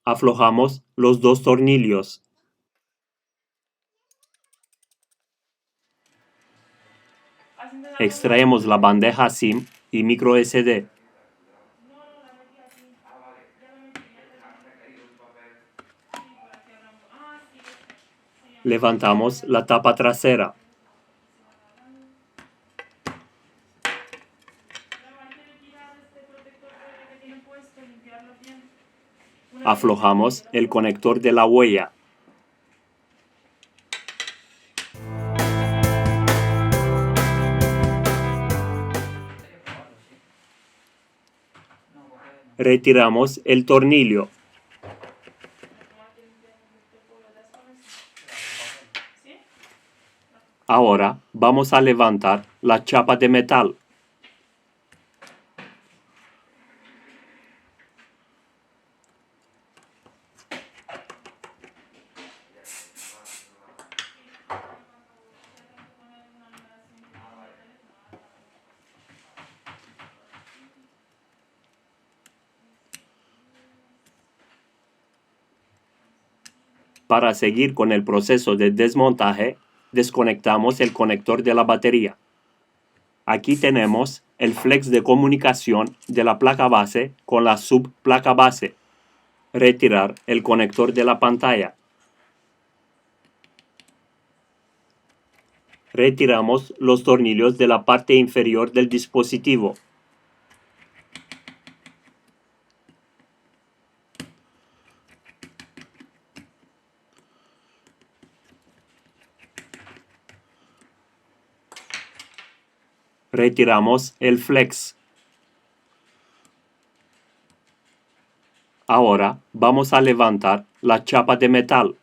Aflojamos los dos tornillos. Extraemos la bandeja SIM y micro SD. Levantamos la tapa trasera. Aflojamos el conector de la huella. Retiramos el tornillo. Ahora vamos a levantar la chapa de metal. Para seguir con el proceso de desmontaje, desconectamos el conector de la batería. Aquí tenemos el flex de comunicación de la placa base con la subplaca base. Retirar el conector de la pantalla. Retiramos los tornillos de la parte inferior del dispositivo. Retiramos el flex. Ahora vamos a levantar la chapa de metal.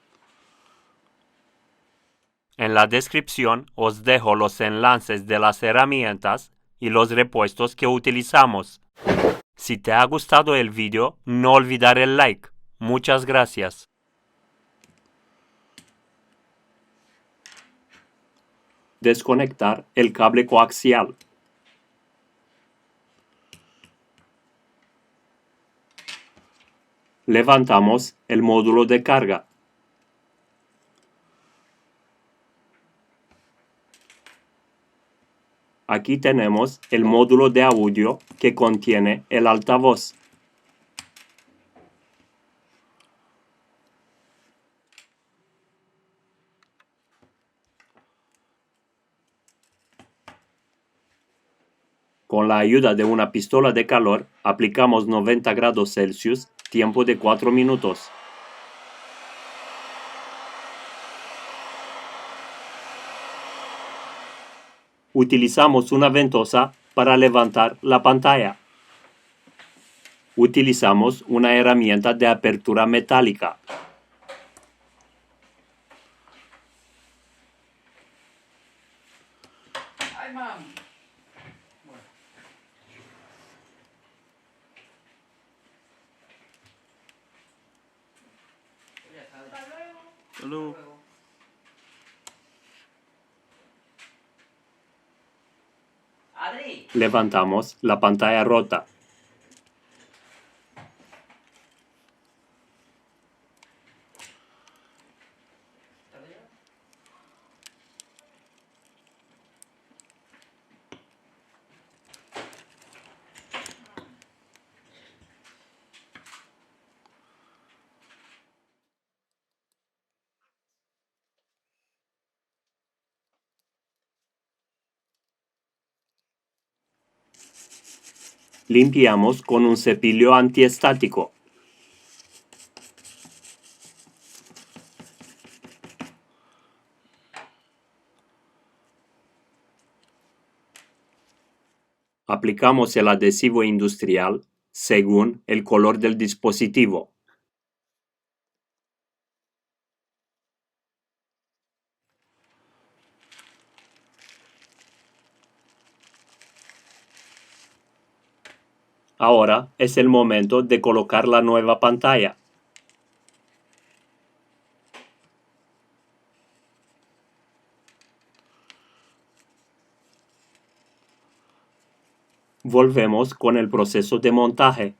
En la descripción os dejo los enlaces de las herramientas y los repuestos que utilizamos. Si te ha gustado el vídeo, no olvidar el like. Muchas gracias. Desconectar el cable coaxial. Levantamos el módulo de carga. Aquí tenemos el módulo de audio que contiene el altavoz. Con la ayuda de una pistola de calor, aplicamos 90 grados Celsius, tiempo de 4 minutos. Utilizamos una ventosa para levantar la pantalla. Utilizamos una herramienta de apertura metálica. Ay, mami. Hasta luego. Adri. Levantamos la pantalla rota. Limpiamos con un cepillo antiestático. Aplicamos el adhesivo industrial según el color del dispositivo. Ahora es el momento de colocar la nueva pantalla. Volvemos con el proceso de montaje.